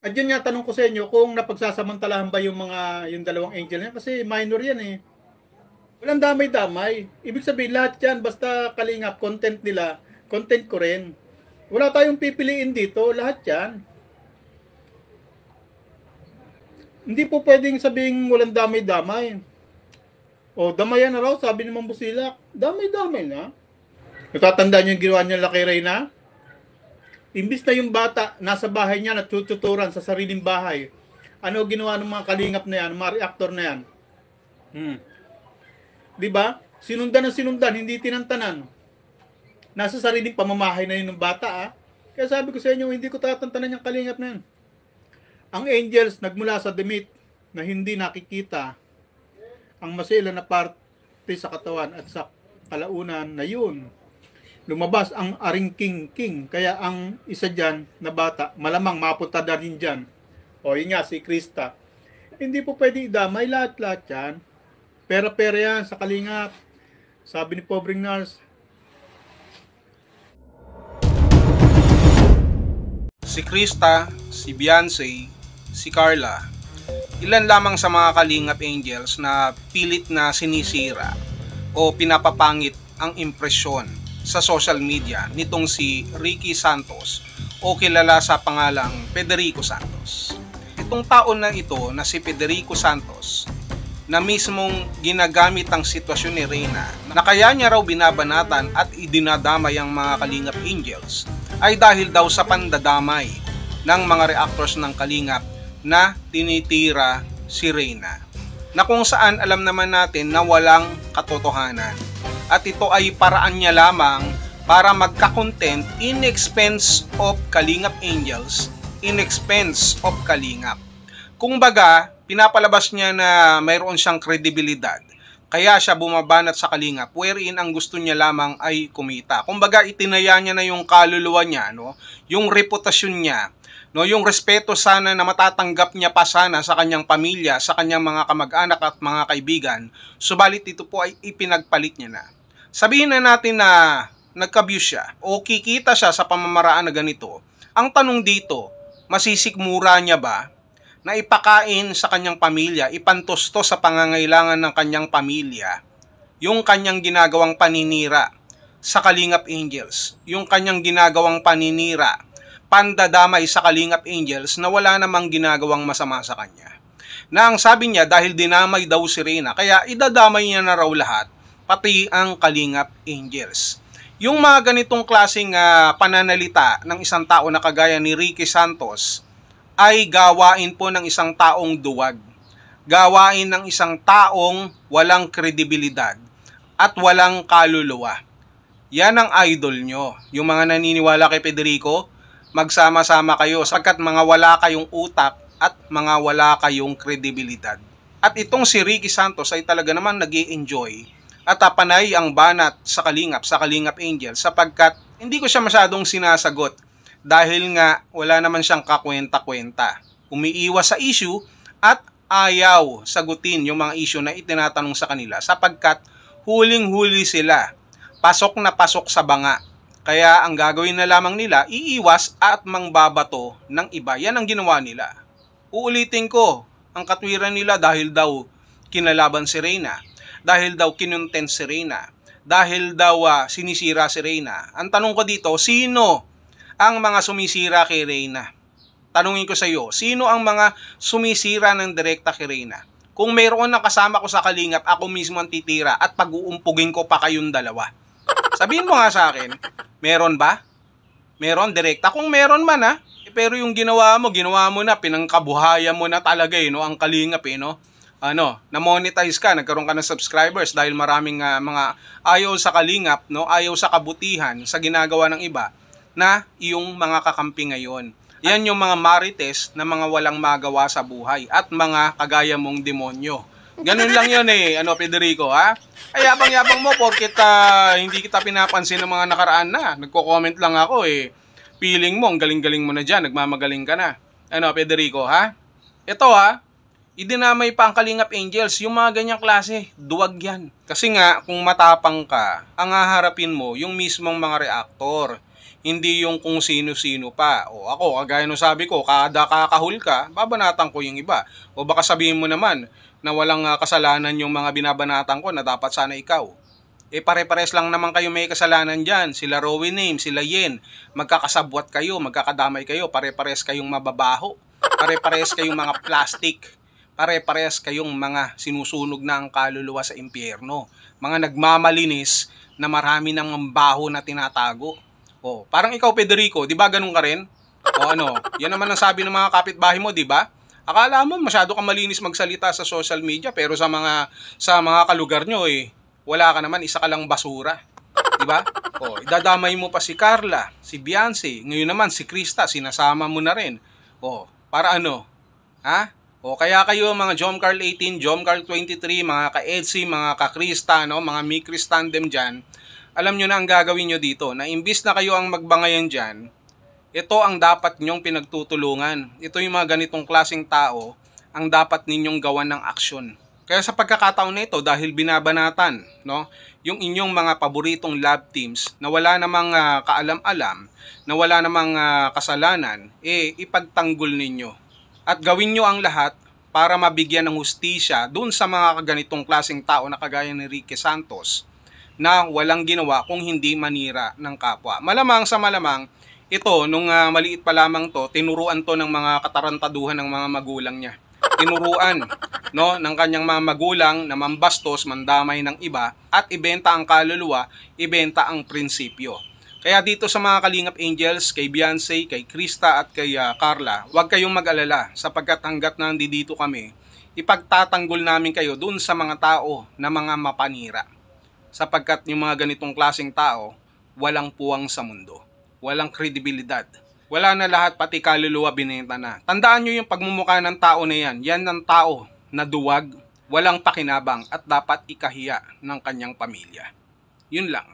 At yun nga, tanong ko sa inyo, kung napagsasamantalahan ba yung dalawang angel niya? Kasi minor yan eh. Walang damay-damay. Ibig sabihin, lahat yan, basta kalingap, content nila, content ko rin. Wala tayong pipiliin dito, lahat yan. Hindi po pwedeng sabing walang damay-damay. O, damayan na raw, sabi ni Mang Busilak. Damay-damay na. Natatandaan niyo yung ginawa niya kay Reyna? Imbis na yung bata, nasa bahay niya, natututuran sa sariling bahay. Ano ginawa ng mga kalingap na yan, mga reactor na yan? Diba? Sinundan ng sinundan, hindi tinantanan. Nasa sariling pamamahay na yun ng bata, ah. Kaya sabi ko sa inyo, hindi ko tatantanan yung kalingap na yan. Ang angels nagmula sa damit na hindi nakikita. Ang masela na parte sa katawan at sa kalaunan na yun. Lumabas ang aring king. Kaya ang isa dyan na bata, malamang mapunta na rin dyan. O yun nga, si Krista. Hindi po pwede idamay lahat-lahat yan. Pera-pera yan sa kalingap. Sabi ni pobreng nurse. Si Krista, si Beyonce, si Carla, ilan lamang sa mga kalingap angels na pilit na sinisira o pinapapangit ang impresyon sa social media nitong si Ricky Santos o kilala sa pangalang Federico Santos. Itong taon na ito na si Federico Santos na mismong ginagamit ang sitwasyon ni Reyna na kaya niya raw binabanatan at idinadamay ang mga kalingap angels ay dahil daw sa pandadamay ng mga reactors ng kalingap na tinitira si Reyna, na kung saan alam naman natin na walang katotohanan. At ito ay paraan niya lamang para magka-content in expense of Kalingap Angels, in expense of Kalingap. Kung baga, pinapalabas niya na mayroon siyang kredibilidad. Kaya siya bumabanat sa Kalingap, wherein ang gusto niya lamang ay kumita. Kung baga, itinaya niya na yung kaluluwa niya, no? Yung reputasyon niya, no? Yung respeto sana na matatanggap niya pa sana sa kanyang pamilya, sa kanyang mga kamag-anak at mga kaibigan, subalit ito po ay ipinagpalit niya na. Sabihin na natin na nagka-abuse siya o kikita siya sa pamamaraan na ganito. Ang tanong dito, masisikmura niya ba na ipakain sa kanyang pamilya, ipantosto sa pangangailangan ng kanyang pamilya, yung kanyang ginagawang paninira sa Kalingap Angels, yung kanyang ginagawang paninira, pandadamay sa Kalingap Angels na wala namang ginagawang masama sa kanya. Na ang sabi niya dahil dinamay daw si Reyna, kaya idadamay niya na raw lahat, pati ang Kalingap Angels. Yung mga ganitong klaseng pananalita ng isang tao na kagaya ni Ricky Santos ay gawain po ng isang taong duwag. Gawain ng isang taong walang kredibilidad at walang kaluluwa. Yan ang idol nyo. Yung mga naniniwala kay Federico, magsama-sama kayo sapagkat mga wala kayong utak at mga wala kayong kredibilidad. At itong si Ricky Santos ay talaga naman nag-i-enjoy at panay ang banat sa Kalingap Angel sapagkat hindi ko siya masyadong sinasagot dahil nga wala naman siyang kakwenta-kwenta. Umiiwas sa issue at ayaw sagutin yung mga issue na itinatanong sa kanila sapagkat huling-huli sila, pasok na pasok sa banga. Kaya ang gagawin na lamang nila, iiwas at mangbabato ng iba. Yan ang ginawa nila. Uulitin ko, ang katwiran nila dahil daw kinalaban si Reyna, dahil daw kinontent si Reyna, dahil daw sinisira si Reyna. Ang tanong ko dito, sino ang mga sumisira kay Reyna? Tanungin ko sa iyo, sino ang mga sumisira ng direkta kay Reyna? Kung mayroon na kasama ko sa Kalingap, ako mismo ang titira at pag-uumpugin ko pa kayong dalawa. Sabihin mo nga sa akin, meron ba? Meron direkta? Kung meron man pero yung ginawa mo na, pinangkabuhayan mo na talaga no, ang Kalingap no. Na-monetize ka, nagkaroon ka ng subscribers dahil maraming mga ayaw sa Kalingap, no, ayaw sa kabutihan, sa ginagawa ng iba na iyong mga kakampi ngayon. Yan yung mga marites na mga walang magawa sa buhay at mga kagaya mong demonyo. Ganun lang yun Federico, Ay, yabang-yabang mo porket hindi kita pinapansin ng mga nakaraan na. Nagko-comment lang ako Feeling mo, ang galing-galing mo na dyan, nagmamagaling ka na. Federico, Ito idinamay pa ang Kalingap Angels, yung mga ganyang klase, duwag yan. Kasi nga, kung matapang ka, ang haharapin mo yung mismong mga reaktor, hindi yung kung sino-sino pa. O ako, kagaya nung sabi ko, kada kakahul ka, babanatan ko yung iba. O baka sabihin mo naman na walang kasalanan yung mga binabanatan ko na dapat sana ikaw. Pare-pares lang naman kayo may kasalanan dyan. Sila Rowan Name, sila Yen. Magkakasabwat kayo, magkakadamay kayo, pare-pares kayong mababaho. Pare-pares kayong mga plastic. Pare-pares kayong mga sinusunog na ang kaluluwa sa impyerno. Mga nagmamalinis na marami ng baho na tinatago. O, parang ikaw, Federico, di ba ganun ka rin? O ano, yan naman ang sabi ng mga kapitbahay mo, di ba? Akala mo masyado kang malinis magsalita sa social media, pero sa mga kalugar nyo, wala ka naman, isa ka lang basura. Di ba? O, idadamay mo pa si Carla, si Beyonce, ngayon naman si Krista, sinasama mo na rin. O, para ano? Ha? O kaya kayo mga Jomcarl 18, Jomcarl 23, mga ka-Etsy, mga ka-Krista, no, mga Mikris tandem dyan, alam nyo na ang gagawin nyo dito, na imbis na kayo ang magbangayan dyan, ito ang dapat nyong pinagtutulungan. Ito yung mga ganitong klaseng tao, ang dapat ninyong gawan ng aksyon. Kaya sa pagkakataon na ito, dahil binabanatan, no, yung inyong mga paboritong love teams, na wala namang kaalam-alam, na wala namang kasalanan, ipagtanggol ninyo. At gawin nyo ang lahat para mabigyan ng hustisya dun sa mga ganitong klaseng tao na kagaya ni Ricky Santos na walang ginawa kung hindi manira ng kapwa. Malamang sa malamang, ito, nung maliit pa lamang to, tinuruan to ng mga katarantaduhan ng mga magulang niya. Tinuruan, no, ng kanyang mga magulang na mambastos, mandamay ng iba, at ibenta ang kaluluwa, ibenta ang prinsipyo. Kaya dito sa mga Kalingap Angels, kay Beyonce, kay Krista at kay Carla, huwag kayong mag-alala sapagkat hanggat nandito kami, ipagtatanggol namin kayo dun sa mga tao na mga mapanira. Sapagkat yung mga ganitong klaseng tao, walang puwang sa mundo, walang kredibilidad. Wala na lahat, pati kaluluwa binenta na. Tandaan nyo yung pagmumukha ng tao na yan, yan ng tao na duwag, walang pakinabang at dapat ikahiya ng kanyang pamilya. Yun lang.